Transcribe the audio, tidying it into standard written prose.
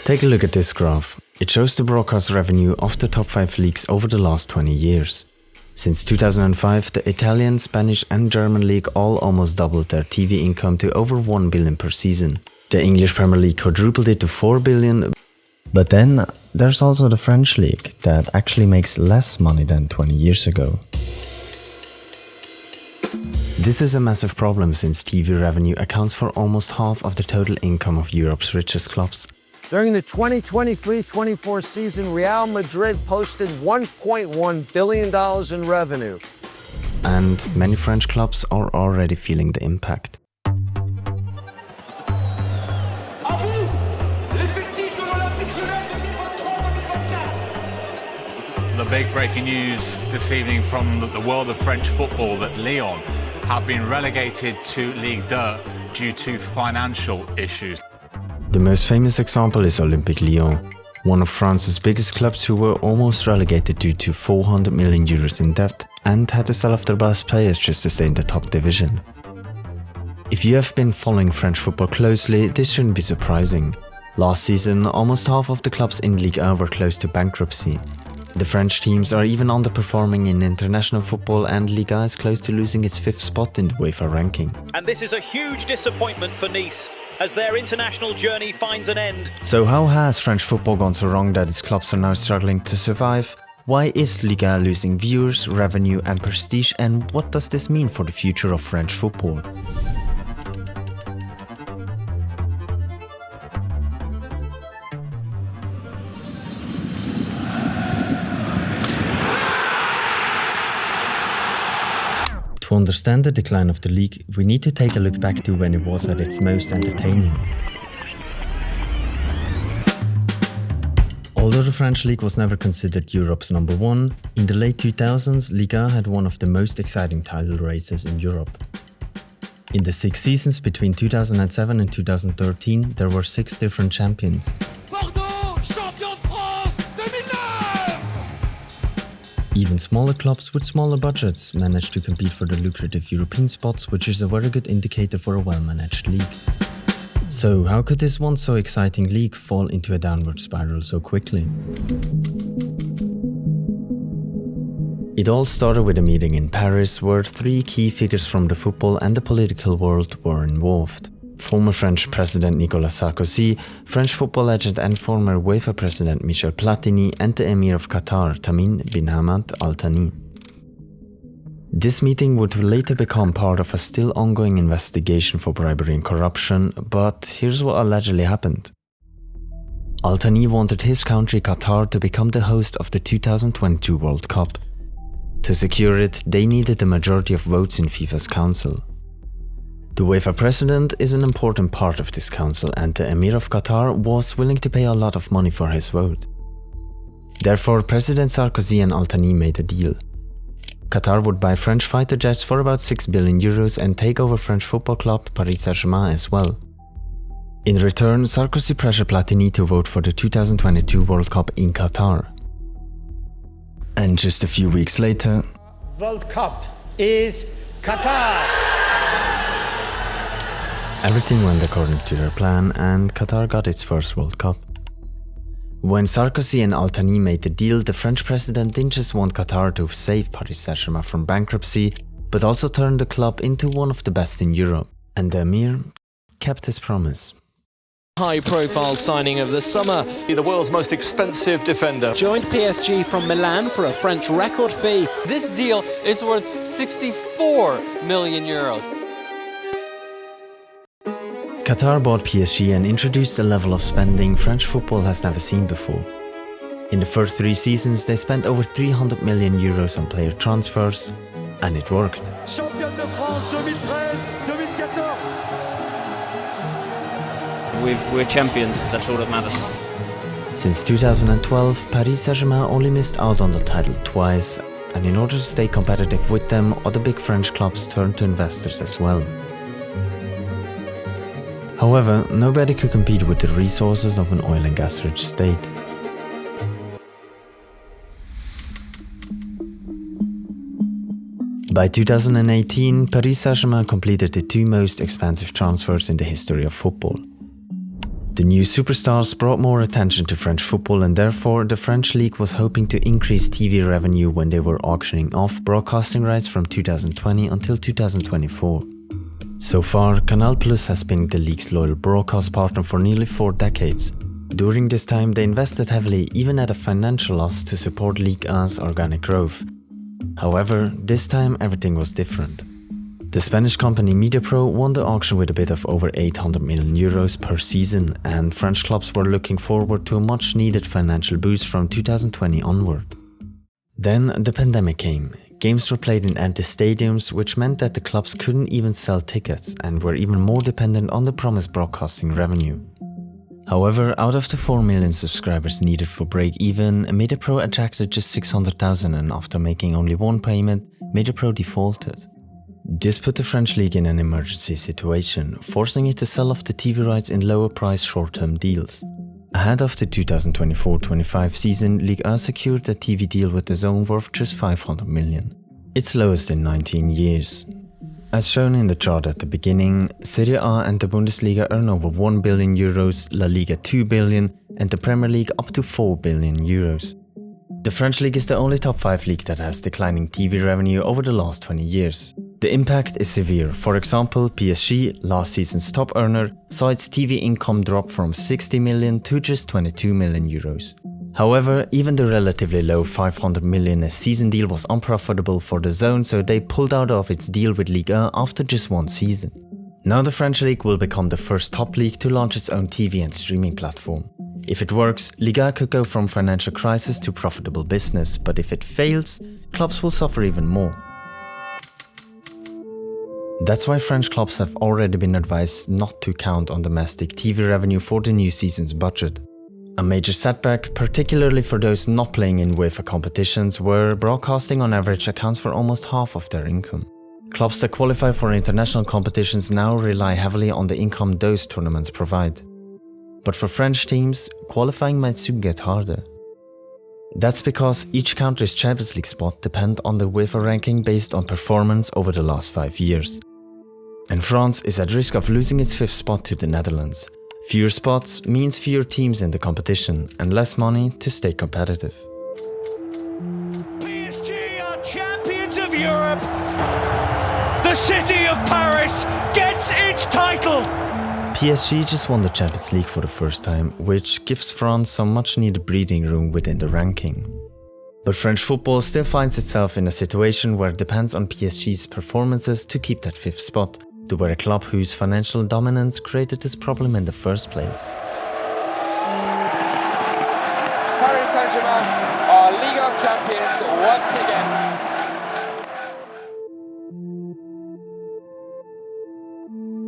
Take a look at this graph. It shows the broadcast revenue of the top 5 leagues over the last 20 years. Since 2005, the Italian, Spanish and German league all almost doubled their TV income to over 1 billion per season. The English Premier League quadrupled it to 4 billion. But then there's also the French league that actually makes less money than 20 years ago. This is a massive problem since TV revenue accounts for almost half of the total income of Europe's richest clubs. During the 2023-24 season, Real Madrid posted $1.1 billion in revenue. And many French clubs are already feeling the impact. The big breaking news this evening from the world of French football that Lyon have been relegated to Ligue 2 due to financial issues. The most famous example is Olympique Lyon, one of France's biggest clubs who were almost relegated due to 400 million euros in debt and had to sell off their best players just to stay in the top division. If you have been following French football closely, this shouldn't be surprising. Last season, almost half of the clubs in Ligue 1 were close to bankruptcy. The French teams are even underperforming in international football, and Ligue 1 is close to losing its 5th spot in the UEFA ranking. And this is a huge disappointment for Nice, as their international journey finds an end. So how has French football gone so wrong that its clubs are now struggling to survive? Why is Ligue 1 losing viewers, revenue and prestige, and what does this mean for the future of French football? To understand the decline of the league, we need to take a look back to when it was at its most entertaining. Although the French league was never considered Europe's number one, in the late 2000s, Ligue 1 had one of the most exciting title races in Europe. In the 6 seasons between 2007 and 2013, there were 6 different champions. Even smaller clubs with smaller budgets managed to compete for the lucrative European spots, which is a very good indicator for a well-managed league. So how could this once so exciting league fall into a downward spiral so quickly? It all started with a meeting in Paris where 3 key figures from the football and the political world were involved. Former French President Nicolas Sarkozy, French football legend and former UEFA President Michel Platini, and the Emir of Qatar, Tamim bin Hamad Al Thani. This meeting would later become part of a still ongoing investigation for bribery and corruption, but here's what allegedly happened. Al Thani wanted his country Qatar to become the host of the 2022 World Cup. To secure it, they needed the majority of votes in FIFA's council. The UEFA president is an important part of this council, and the Emir of Qatar was willing to pay a lot of money for his vote. Therefore, President Sarkozy and Al Thani made a deal. Qatar would buy French fighter jets for about 6 billion euros and take over French football club Paris Saint-Germain as well. In return, Sarkozy pressured Platini to vote for the 2022 World Cup in Qatar. And just a few weeks later, World Cup is Qatar! Everything went according to their plan, and Qatar got its first World Cup. When Sarkozy and Al Thani made the deal, the French president didn't just want Qatar to save Paris Saint-Germain from bankruptcy, but also turn the club into one of the best in Europe. And the Emir kept his promise. High-profile signing of the summer. The world's most expensive defender. Joined PSG from Milan for a French record fee. This deal is worth 64 million euros. Qatar bought PSG and introduced a level of spending French football has never seen before. In the first 3 seasons, they spent over 300 million euros on player transfers, and it worked. Champion de France 2013-2014. We're champions, that's all that matters. Since 2012, Paris Saint-Germain only missed out on the title twice, and in order to stay competitive with them, other big French clubs turned to investors as well. However, nobody could compete with the resources of an oil and gas-rich state. By 2018, Paris Saint-Germain completed the 2 most expensive transfers in the history of football. The new superstars brought more attention to French football, and therefore the French League was hoping to increase TV revenue when they were auctioning off broadcasting rights from 2020 until 2024. So far, Canal+ has been the league's loyal broadcast partner for nearly 4 decades. During this time, they invested heavily, even at a financial loss, to support Ligue 1's organic growth. However, this time everything was different. The Spanish company MediaPro won the auction with a bid of over 800 million euros per season, and French clubs were looking forward to a much needed financial boost from 2020 onward. Then the pandemic came. Games were played in empty stadiums, which meant that the clubs couldn't even sell tickets and were even more dependent on the promised broadcasting revenue. However, out of the 4 million subscribers needed for break-even, MediaPro attracted just 600,000, and after making only one payment, MediaPro defaulted. This put the French League in an emergency situation, forcing it to sell off the TV rights in lower-priced short-term deals. Ahead of the 2024-25 season, Ligue 1 secured a TV deal with DAZN worth just 500 million, its lowest in 19 years. As shown in the chart at the beginning, Serie A and the Bundesliga earn over 1 billion euros, La Liga 2 billion, and the Premier League up to 4 billion euros. The French League is the only top 5 league that has declining TV revenue over the last 20 years. The impact is severe. For example, PSG, last season's top earner, saw its TV income drop from 60 million to just 22 million euros. However, even the relatively low 500 million a season deal was unprofitable for DAZN, so they pulled out of its deal with Ligue 1 after just one season. Now the French League will become the first top league to launch its own TV and streaming platform. If it works, Ligue 1 could go from financial crisis to profitable business, but if it fails, clubs will suffer even more. That's why French clubs have already been advised not to count on domestic TV revenue for the new season's budget. A major setback, particularly for those not playing in UEFA competitions, where broadcasting on average accounts for almost half of their income. Clubs that qualify for international competitions now rely heavily on the income those tournaments provide. But for French teams, qualifying might soon get harder. That's because each country's Champions League spot depends on the UEFA ranking based on performance over the last 5 years. And France is at risk of losing its 5th spot to the Netherlands. Fewer spots means fewer teams in the competition and less money to stay competitive. PSG are champions of Europe. The city of Paris gets its title. PSG just won the Champions League for the first time, which gives France some much needed breathing room within the ranking. But French football still finds itself in a situation where it depends on PSG's performances to keep that 5th spot, to where a club whose financial dominance created this problem in the first place. Paris Saint-Germain are Ligue 1 champions once again.